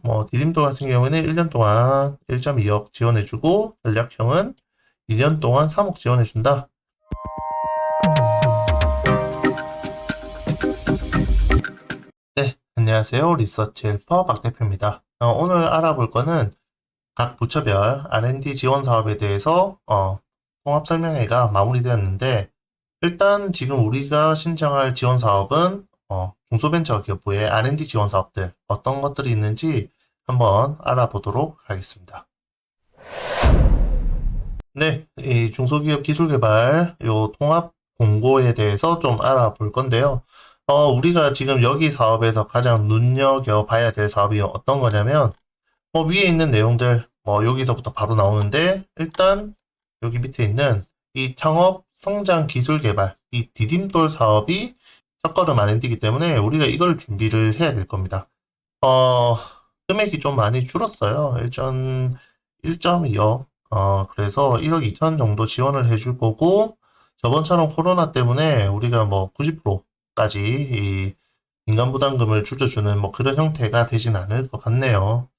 뭐 디딤돌 같은 경우에는 1년 동안 1.2억 지원해주고 전략형은 2년 동안 3억 지원해준다. 네, 안녕하세요. 리서치 헬퍼 박 대표입니다. 오늘 알아볼 거는 각 부처별 R&D 지원 사업에 대해서 통합 설명회가 마무리되었는데, 일단 지금 우리가 신청할 지원 사업은 중소벤처기업부의 R&D 지원 사업들 어떤 것들이 있는지 한번 알아보도록 하겠습니다. 네, 이 중소기업 기술개발 요 통합 공고에 대해서 좀 알아볼 건데요. 우리가 지금 여기 사업에서 가장 눈여겨봐야 될 사업이 어떤 거냐면, 위에 있는 내용들, 여기서부터 바로 나오는데, 일단 여기 밑에 있는 이 창업 성장 기술 개발, 이 디딤돌 사업이 첫걸음 R&D이기 때문에 우리가 이걸 준비를 해야 될 겁니다. 어, 금액이 좀 많이 줄었어요. 1.2억. 그래서 1억 2천 정도 지원을 해줄 거고, 저번처럼 코로나 때문에 우리가 뭐 90%까지 이 인간부담금을 줄여주는 뭐 그런 형태가 되진 않을 것 같네요.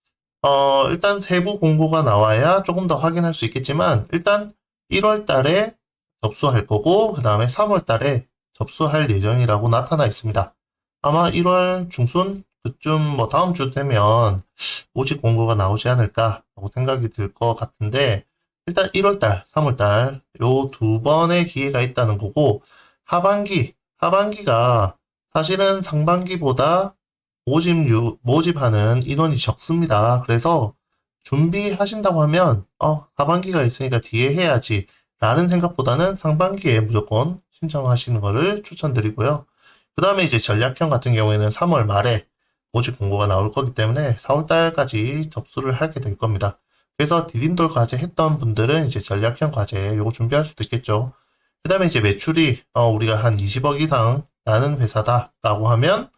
일단 세부 공고가 나와야 조금 더 확인할 수 있겠지만, 일단 1월 달에 접수할 거고, 그 다음에 3월 달에 접수할 예정이라고 나타나 있습니다. 아마 1월 중순 그쯤 뭐 다음 주 되면 모집 공고가 나오지 않을까라고 생각이 들 것 같은데, 일단 1월 달, 3월 달, 요 두 번의 기회가 있다는 거고, 하반기가 사실은 상반기보다 모집하는 인원이 적습니다. 그래서 준비하신다고 하면, 하반기가 있으니까 뒤에 해야지 라는 생각보다는 상반기에 무조건 신청하시는 것을 추천드리고요. 그 다음에 이제 전략형 같은 경우에는 3월 말에 모집 공고가 나올 거기 때문에 4월 달까지 접수를 하게 될 겁니다. 그래서 디딤돌 과제 했던 분들은 이제 전략형 과제 요거 준비할 수도 있겠죠. 그 다음에 이제 매출이 우리가 한 20억 이상 나는 회사다라고 하면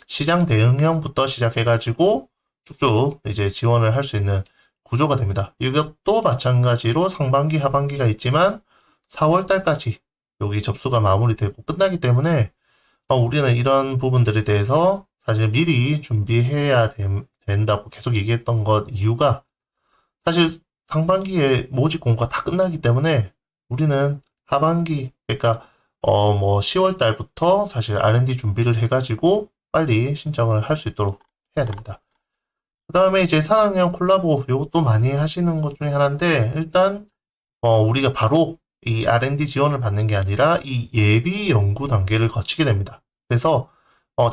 시장 대응형부터 시작해가지고 쭉쭉 이제 지원을 할 수 있는 구조가 됩니다. 이것도 마찬가지로 상반기, 하반기가 있지만 4월 달까지 여기 접수가 마무리되고 끝나기 때문에 우리는 이런 부분들에 대해서 사실 미리 준비해야 된다고 계속 얘기했던 것 이유가 사실 상반기에 모집 공고가 다 끝나기 때문에 우리는 하반기, 그러니까 뭐 10월 달부터 사실 R&D 준비를 해가지고 빨리 신청을 할 수 있도록 해야 됩니다. 그 다음에 이제 산학형 콜라보 이것도 많이 하시는 것 중에 하나인데 일단 우리가 바로 이 R&D 지원을 받는 게 아니라 이 예비 연구 단계를 거치게 됩니다. 그래서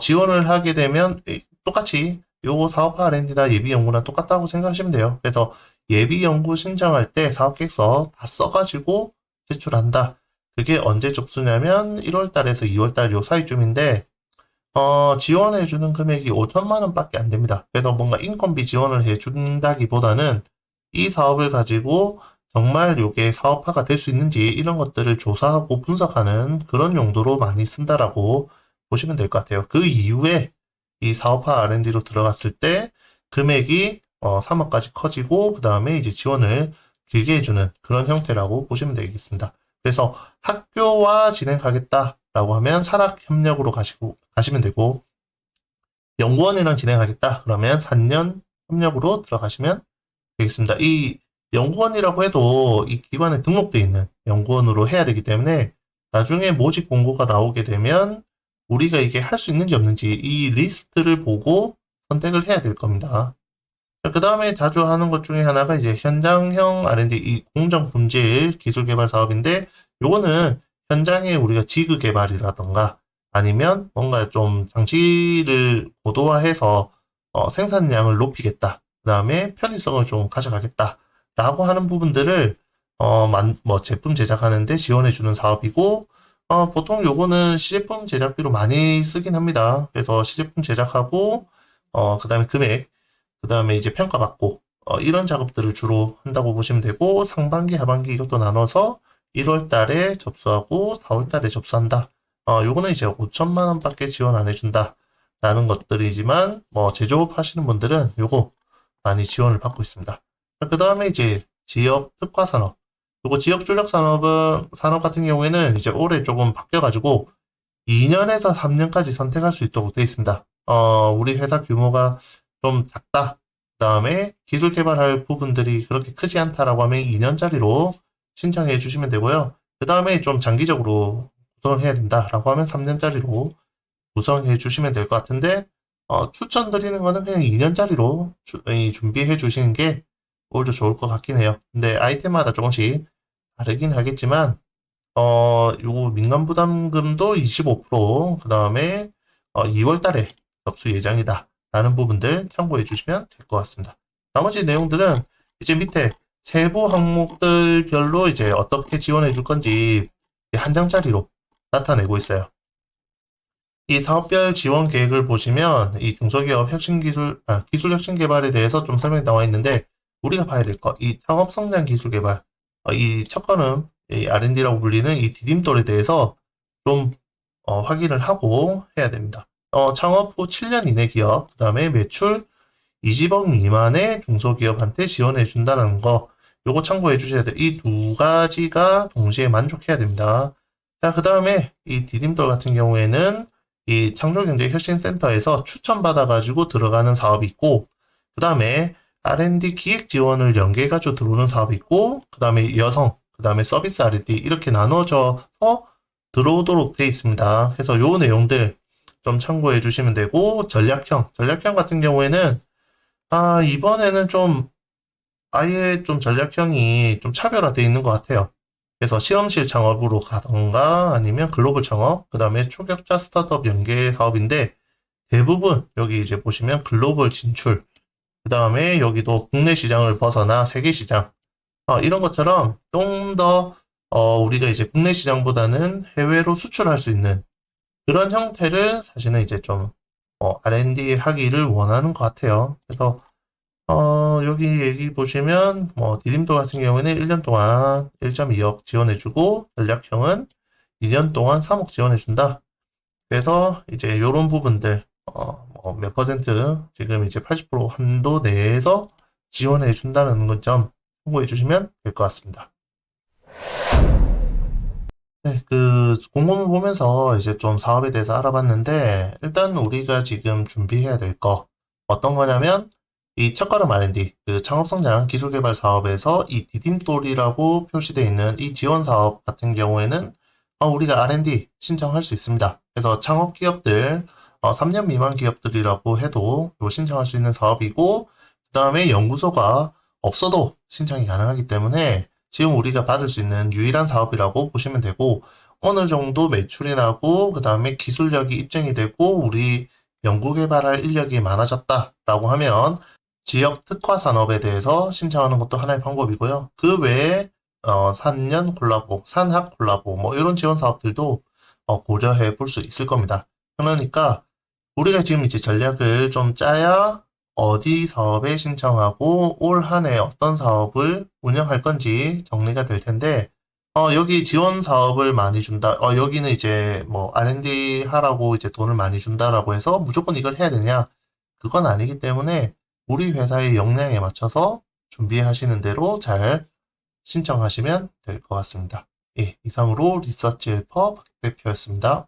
지원을 하게 되면 똑같이 요거 사업화 R&D나 예비 연구나 똑같다고 생각하시면 돼요. 그래서 예비 연구 신청할 때 사업계획서 다 써가지고 제출한다. 그게 언제 접수냐면 1월 달에서 2월 달 요 사이쯤인데 지원해주는 금액이 5천만 원밖에 안 됩니다. 그래서 뭔가 인건비 지원을 해준다기보다는 이 사업을 가지고 정말 이게 사업화가 될 수 있는지 이런 것들을 조사하고 분석하는 그런 용도로 많이 쓴다라고 보시면 될 것 같아요. 그 이후에 이 사업화 R&D로 들어갔을 때 금액이 3억까지 커지고 그 다음에 이제 지원을 길게 해주는 그런 형태라고 보시면 되겠습니다. 그래서 학교와 진행하겠다라고 하면 산학협력으로 가시면 되고 연구원이랑 진행하겠다 그러면 3년 협력으로 들어가시면 되겠습니다. 이 연구원이라고 해도 이 기관에 등록되어 있는 연구원으로 해야 되기 때문에 나중에 모집 공고가 나오게 되면 우리가 이게 할 수 있는지 없는지 이 리스트를 보고 선택을 해야 될 겁니다. 그 다음에 자주 하는 것 중에 하나가 이제 현장형 R&D, 이 공정 품질 기술 개발 사업인데, 요거는 현장에 우리가 지그 개발이라던가 아니면 뭔가 좀 장치를 고도화해서 생산량을 높이겠다. 그 다음에 편의성을 좀 가져가겠다. 라고 하는 부분들을 뭐 제품 제작하는데 지원해주는 사업이고, 보통 요거는 시제품 제작비로 많이 쓰긴 합니다. 그래서 시제품 제작하고, 그 다음에 금액, 그 다음에 이제 평가받고 이런 작업들을 주로 한다고 보시면 되고 상반기, 하반기 이것도 나눠서 1월 달에 접수하고 4월 달에 접수한다. 요거는 이제 5천만 원밖에 지원 안 해준다. 라는 것들이지만 뭐 제조업 하시는 분들은 요거 많이 지원을 받고 있습니다. 그 다음에 이제 지역 특화 산업. 요거 지역 주력 산업 같은 경우에는 이제 올해 조금 바뀌어가지고 2년에서 3년까지 선택할 수 있도록 되어 있습니다. 우리 회사 규모가 좀 작다. 다음에 기술 개발할 부분들이 그렇게 크지 않다라고 하면 2년짜리로 신청해 주시면 되고요. 그 다음에 좀 장기적으로 구성을 해야 된다라고 하면 3년짜리로 구성해 주시면 될 것 같은데, 추천드리는 거는 그냥 2년짜리로 준비해 주시는 게 오히려 좋을 것 같긴 해요. 근데 아이템마다 조금씩 다르긴 하겠지만, 요거 민간 부담금도 25%, 그 다음에 2월 달에 접수 예정이다 라는 부분들 참고해 주시면 될 것 같습니다. 나머지 내용들은 이제 밑에 세부 항목들별로 이제 어떻게 지원해 줄 건지 한 장짜리로 나타내고 있어요. 이 사업별 지원 계획을 보시면 이 중소기업 기술 혁신 개발에 대해서 좀 설명이 나와 있는데, 우리가 봐야 될 것, 이 창업 성장 기술 개발, 이 첫걸음, 이 R&D라고 불리는 이 디딤돌에 대해서 좀 확인을 하고 해야 됩니다. 창업 후 7년 이내 기업, 그 다음에 매출 20억 미만의 중소기업한테 지원해 준다는 거, 요거 참고해 주셔야 돼요. 이 두 가지가 동시에 만족해야 됩니다. 자, 그 다음에 이 디딤돌 같은 경우에는 이 창조경제혁신센터에서 추천받아가지고 들어가는 사업이 있고, 그 다음에 R&D 기획 지원을 연계해가지고 들어오는 사업이 있고, 그 다음에 여성, 그 다음에 서비스 R&D 이렇게 나눠져서 들어오도록 돼 있습니다. 그래서 요 내용들 좀 참고해 주시면 되고, 전략형 같은 경우에는 이번에는 좀 아예 좀 전략형이 좀 차별화되어 있는 것 같아요. 그래서 실험실 창업으로 가던가 아니면 글로벌 창업, 그 다음에 초격자 스타트업 연계 사업인데, 대부분 여기 이제 보시면 글로벌 진출, 그 다음에 여기도 국내 시장을 벗어나 세계 시장, 이런 것처럼 좀 더 우리가 이제 국내 시장보다는 해외로 수출할 수 있는 그런 형태를 사실은 이제 좀 R&D 하기를 원하는 것 같아요. 그래서 여기 얘기 보시면, 디딤돌 같은 경우에는 1년 동안 1.2억 지원해주고, 전략형은 2년 동안 3억 지원해준다. 그래서 이제 요런 부분들, 몇 퍼센트, 지금 이제 80% 한도 내에서 지원해준다는 점 참고해주시면 될 것 같습니다. 네, 그 공모문 보면서 이제 좀 사업에 대해서 알아봤는데, 일단 우리가 지금 준비해야 될 거 어떤 거냐면, 이 첫걸음 R&D, 그 창업성장 기술개발 사업에서 이 디딤돌이라고 표시되어 있는 이 지원 사업 같은 경우에는 우리가 R&D 신청할 수 있습니다. 그래서 창업 기업들, 3년 미만 기업들이라고 해도 신청할 수 있는 사업이고, 그 다음에 연구소가 없어도 신청이 가능하기 때문에 지금 우리가 받을 수 있는 유일한 사업이라고 보시면 되고, 어느 정도 매출이 나고, 그 다음에 기술력이 입증이 되고, 우리 연구개발할 인력이 많아졌다라고 하면 지역 특화 산업에 대해서 신청하는 것도 하나의 방법이고요. 그 외에 산년 콜라보, 산학 콜라보 뭐 이런 지원 사업들도 고려해 볼 수 있을 겁니다. 그러니까 우리가 지금 이제 전략을 좀 짜야 어디 사업에 신청하고 올 한 해 어떤 사업을 운영할 건지 정리가 될 텐데, 여기 지원 사업을 많이 준다. 여기는 이제 뭐 R&D 하라고 이제 돈을 많이 준다라고 해서 무조건 이걸 해야 되냐? 그건 아니기 때문에 우리 회사의 역량에 맞춰서 준비하시는 대로 잘 신청하시면 될 것 같습니다. 예, 이상으로 리서치 헬퍼 박 대표였습니다.